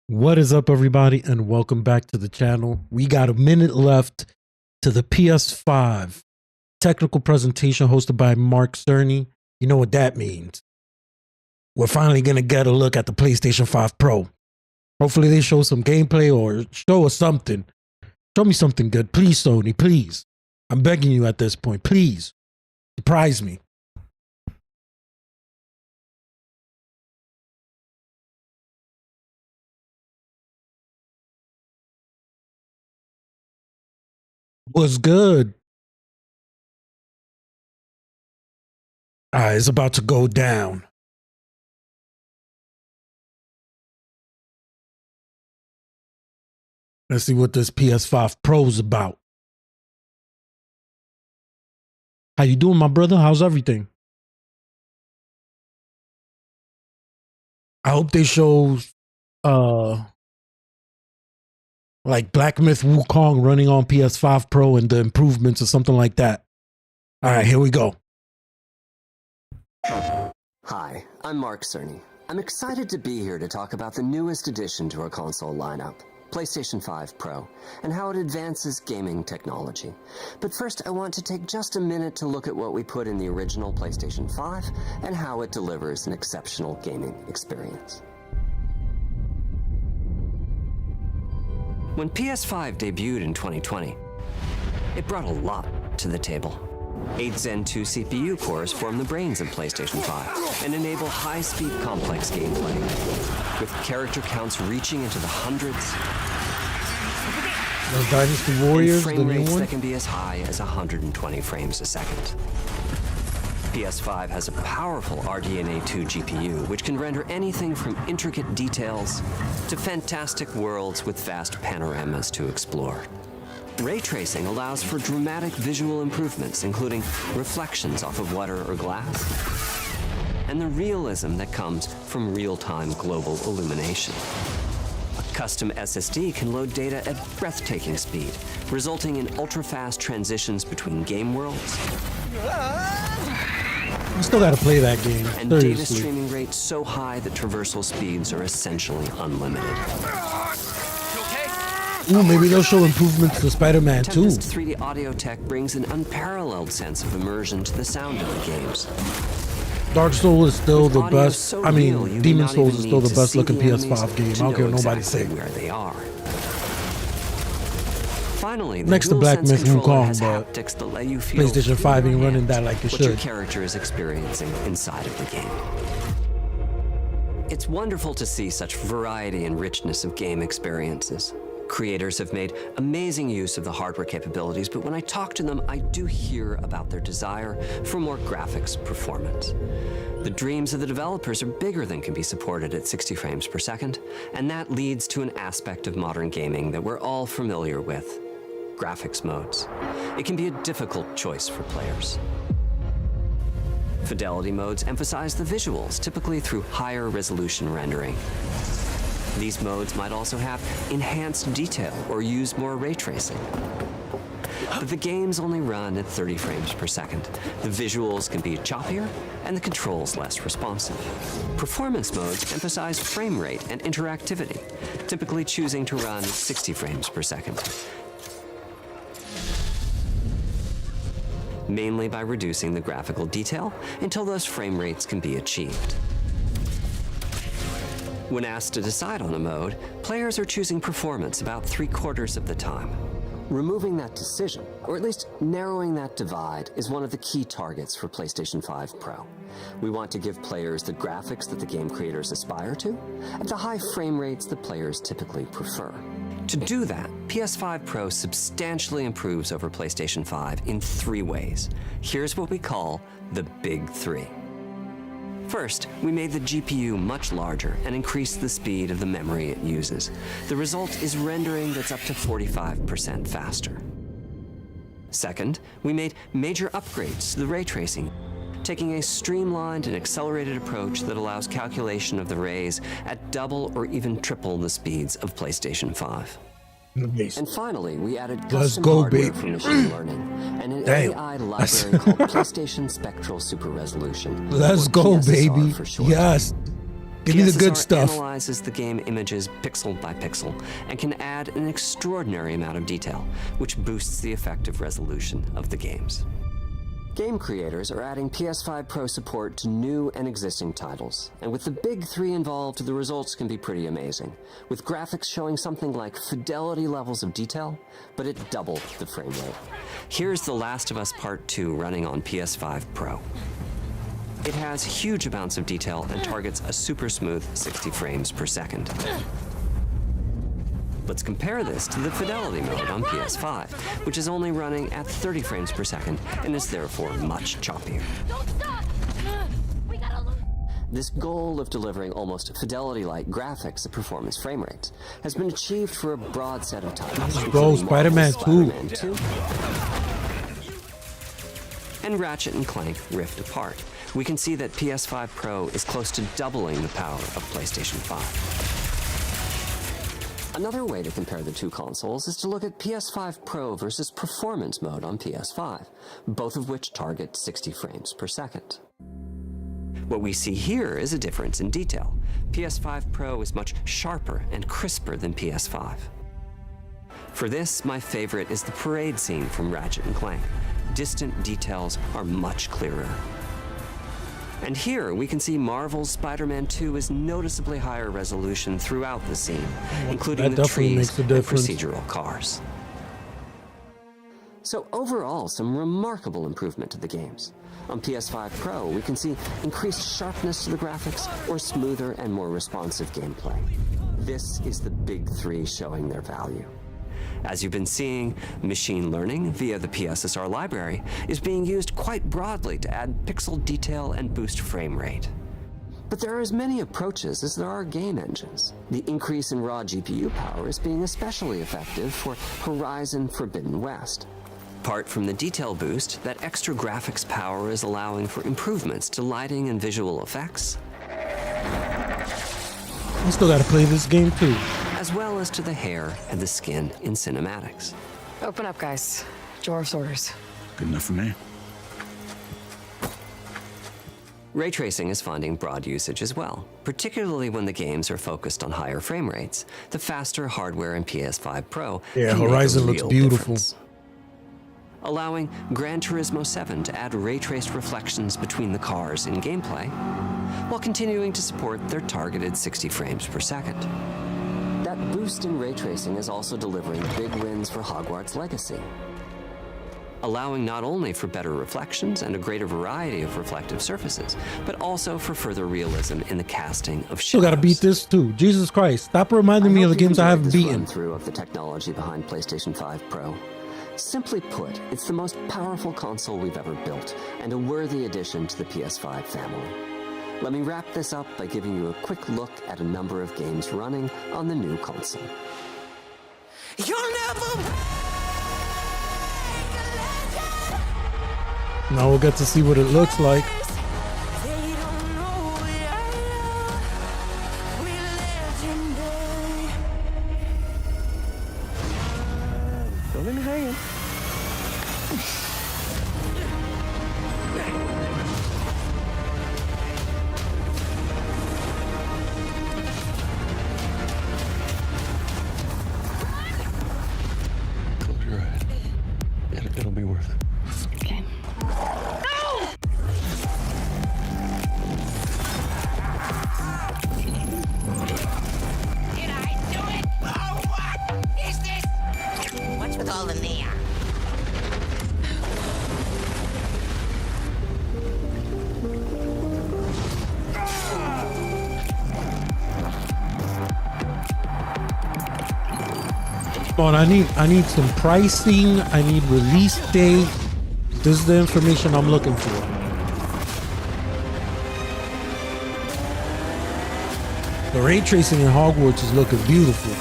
What is up, everybody, and welcome back to the channel. We got a minute left to the PS5 Technical Presentation hosted by Mark Cerny. You know what that means. We're finally going to get a look at the PlayStation 5 Pro. Hopefully they show some gameplay or show us something. Show me something good. Please, Sony, please. I'm begging you at this point. Please. Surprise me. What's good? It's about to go down. Let's see what this PS5 Pro is about. How you doing, my brother? How's everything? I hope they show like Black Myth Wukong running on PS5 Pro and the improvements or something like that. All right, here we go. Hi, I'm Mark Cerny. I'm excited to be here to talk about the newest addition to our console lineup, PlayStation 5 Pro, and how it advances gaming technology. But first, I want to take just a minute to look at what we put in the original PlayStation 5 and how it delivers an exceptional gaming experience. When PS5 debuted in 2020, it brought a lot to the table. 8 Zen 2 CPU cores form the brains of PlayStation 5 and enable high-speed complex gameplay, with character counts reaching into the hundreds. Those Dynasty Warriors, and frame the new rates one? that can be as high as 120 frames a second. PS5 has a powerful RDNA 2 GPU, which can render anything from intricate details to fantastic worlds with vast panoramas to explore. Ray tracing allows for dramatic visual improvements, including reflections off of water or glass, and the realism that comes from real-time global illumination. A custom SSD can load data at breathtaking speed, resulting in ultra-fast transitions between game worlds. You still gotta play that game. And seriously. Data streaming rates so high that traversal speeds are essentially unlimited. Ooh, maybe they'll show improvements to Spider-Man 2. Tempest's 3D audio tech brings an unparalleled sense of immersion to the sound of the games. Dark Souls is still the Audio best. so I real, mean, you Demon may not Souls even is still need the to best see looking the enemies PS5 game. I to don't care know what nobody exactly say. where they are. Finally, the Next to Black DualSense Myth controller Wukong, has but haptics that let you feel PlayStation 5 ain't running that like it what your should. character is experiencing inside of the game. It's wonderful to see such variety and richness of game experiences. Creators have made amazing use of the hardware capabilities, but when I talk to them, I do hear about their desire for more graphics performance. The dreams of the developers are bigger than can be supported at 60 frames per second, and that leads to an aspect of modern gaming that we're all familiar with: graphics modes. It can be a difficult choice for players. Fidelity modes emphasize the visuals, typically through higher resolution rendering. These modes might also have enhanced detail or use more ray tracing. But the games only run at 30 frames per second. The visuals can be choppier and the controls less responsive. Performance modes emphasize frame rate and interactivity, typically choosing to run at 60 frames per second, mainly by reducing the graphical detail until those frame rates can be achieved. When asked to decide on a mode, players are choosing performance about 3/4 of the time. Removing that decision, or at least narrowing that divide, is one of the key targets for PlayStation 5 Pro. We want to give players the graphics that the game creators aspire to, at the high frame rates that players typically prefer. To do that, PS5 Pro substantially improves over PlayStation 5 in 3 ways. Here's what we call the Big 3. First, we made the GPU much larger and increased the speed of the memory it uses. The result is rendering that's up to 45% faster. Second, we made major upgrades to the ray tracing, taking a streamlined and accelerated approach that allows calculation of the rays at double or even triple the speeds of PlayStation 5. Nice. And finally, we added Let's custom go, hardware baby. for machine learning and an AI library called PlayStation Spectral Super Resolution. Let's or go, PSSR baby. for short. Yes. Give me the good PSSR stuff. analyzes the game images pixel by pixel and can add an extraordinary amount of detail, which boosts the effective resolution of the games. Game creators are adding PS5 Pro support to new and existing titles, and with the Big 3 involved, the results can be pretty amazing, with graphics showing something like fidelity levels of detail, but at double the frame rate. Here's The Last of Us Part 2 running on PS5 Pro. It has huge amounts of detail and targets a super smooth 60 frames per second. Let's compare this to the Fidelity mode on PS5, which is only running at 30 frames per second and is therefore much choppier. Don't stop! We gotta lose. This goal of delivering almost Fidelity-like graphics at performance frame rates has been achieved for a broad set of titles. Go, Spider-Man 2. Spider-Man 2 and Ratchet & Clank Rift Apart. We can see that PS5 Pro is close to doubling the power of PlayStation 5. Another way to compare the two consoles is to look at PS5 Pro versus Performance mode on PS5, both of which target 60 frames per second. What we see here is a difference in detail. PS5 Pro is much sharper and crisper than PS5. For this, my favorite is the parade scene from Ratchet & Clank. Distant details are much clearer. And here we can see Marvel's Spider-Man 2 is noticeably higher resolution throughout the scene, including That the definitely trees makes a and difference. procedural cars. So overall, some remarkable improvement to the games. On PS5 Pro, we can see increased sharpness to the graphics or smoother and more responsive gameplay. This is the Big 3 showing their value. As you've been seeing, machine learning via the PSSR library is being used quite broadly to add pixel detail and boost frame rate. But there are as many approaches as there are game engines. The increase in raw GPU power is being especially effective for Horizon Forbidden West. Apart from the detail boost, that extra graphics power is allowing for improvements to lighting and visual effects, I still gotta play this game too. as well as to the hair and the skin in cinematics. Open up, guys. Dwarf's orders. Good enough for me. Ray tracing is finding broad usage as well, particularly when the games are focused on higher frame rates. The faster hardware in PS5 Pro Yeah, can make a Horizon looks real beautiful. difference. Allowing Gran Turismo 7 to add ray-traced reflections between the cars in gameplay, while continuing to support their targeted 60 frames per second. That The boost in ray tracing is also delivering big wins for Hogwarts Legacy, allowing not only for better reflections and a greater variety of reflective surfaces, but also for further realism in the casting of shadows. Still gotta beat this too. Jesus Christ. Stop reminding me of the games I haven't beaten. Through of the technology behind PlayStation 5 Pro. Simply put, it's the most powerful console we've ever built, and a worthy addition to the PS5 family. Let me wrap this up by giving you a quick look at a number of games running on the new console. You'll never... Now we'll get to see what it looks like. Don't let me hang. Close your eyes. It'll be worth it. Okay. Did I do it? Oh, what is this? What's with all the neon? Come on, I need some pricing. I need release date. This is the information I'm looking for. The ray tracing in Hogwarts is looking beautiful.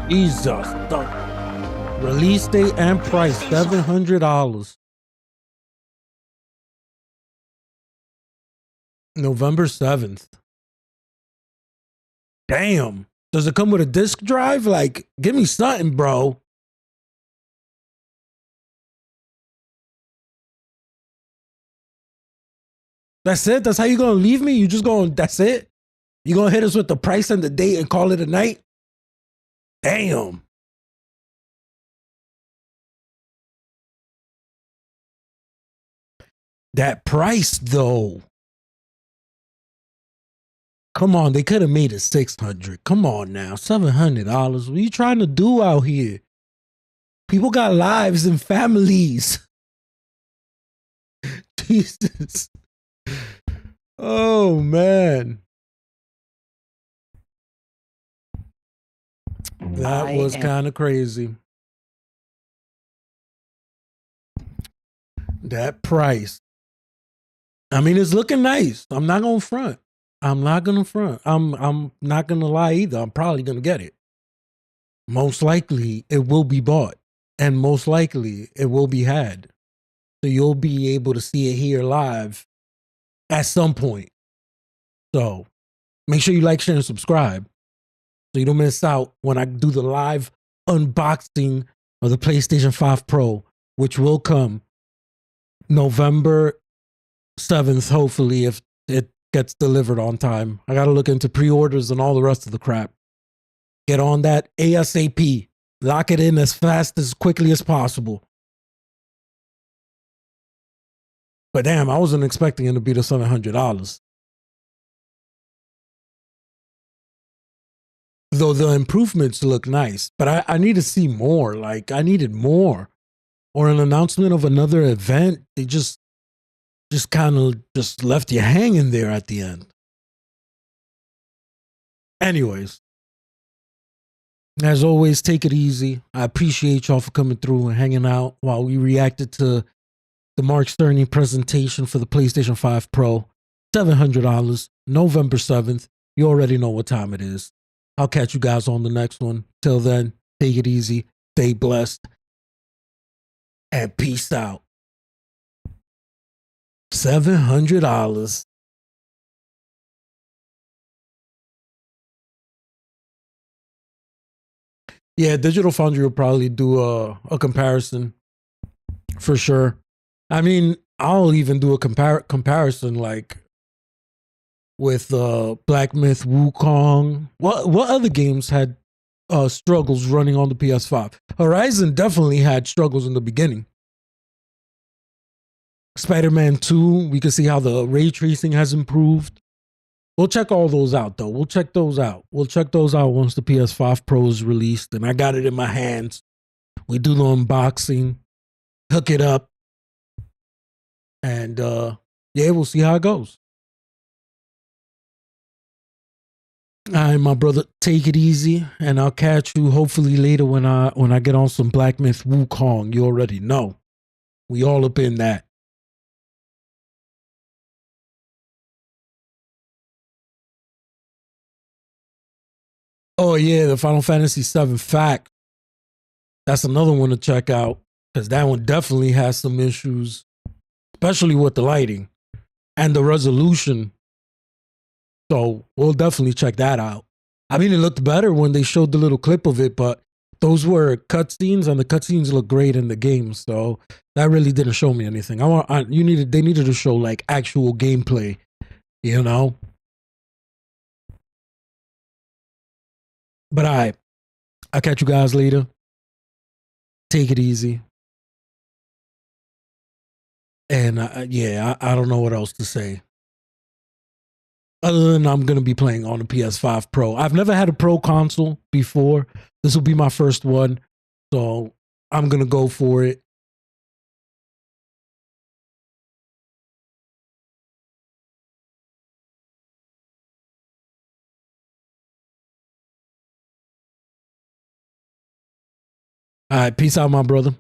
Jesus. The release date and price, $700. November 7th. Damn. Does it come with a disk drive? Like, give me something, bro. That's it? That's how you gonna leave me? You just going, that's it? You gonna hit us with the price and the date and call it a night? Damn. That price though. Come on, they could have made it $600. Come on now, $700. What are you trying to do out here? People got lives and families. Jesus. Oh man. That was kind of crazy. That price. I mean, it's looking nice. I'm not gonna front. I'm not gonna front. I'm not gonna lie either. I'm probably gonna get it. Most likely it will be bought, and most likely it will be had. So you'll be able to see it here live at some point. So make sure you like, share, and subscribe so you don't miss out when I do the live unboxing of the PlayStation 5 Pro, which will come November 7th, hopefully, if it gets delivered on time. I got to look into pre-orders and all the rest of the crap. Get on that ASAP. Lock it in as fast, as quickly as possible. But damn, I wasn't expecting it to be the $700. Though the improvements look nice, but I need to see more. Like, I needed more. Or an announcement of another event. They just kind of just left you hanging there at the end. Anyways, as always, take it easy. I appreciate y'all for coming through and hanging out while we reacted to the Mark Cerny presentation for the PlayStation 5 Pro. $700, November 7th. You already know what time it is. I'll catch you guys on the next one. Till then, take it easy, stay blessed, and peace out. $700. Yeah, Digital Foundry will probably do a comparison for sure. I mean, I'll even do a comparison like with Black Myth Wukong. What other games had struggles running on the PS5? Horizon definitely had struggles in the beginning. Spider-Man 2, we can see how the ray tracing has improved. We'll check all those out though. We'll check those out once the PS5 Pro is released and I got it in my hands. We do the unboxing, hook it up, and yeah, we'll see how it goes. All right, my brother, take it easy, and I'll catch you hopefully later when I get on some Black Myth Wukong. You already know. We all up in that. Oh yeah, the Final Fantasy VII Fact. That's another one to check out because that one definitely has some issues, especially with the lighting and the resolution. So we'll definitely check that out. I mean, it looked better when they showed the little clip of it, but those were cutscenes, and the cutscenes look great in the game. So that really didn't show me anything. They needed to show like actual gameplay, you know. But I'll catch you guys later. Take it easy. And yeah, I don't know what else to say. Other than I'm going to be playing on the PS5 Pro. I've never had a Pro console before. This will be my first one. So I'm going to go for it. All right, peace out, my brother.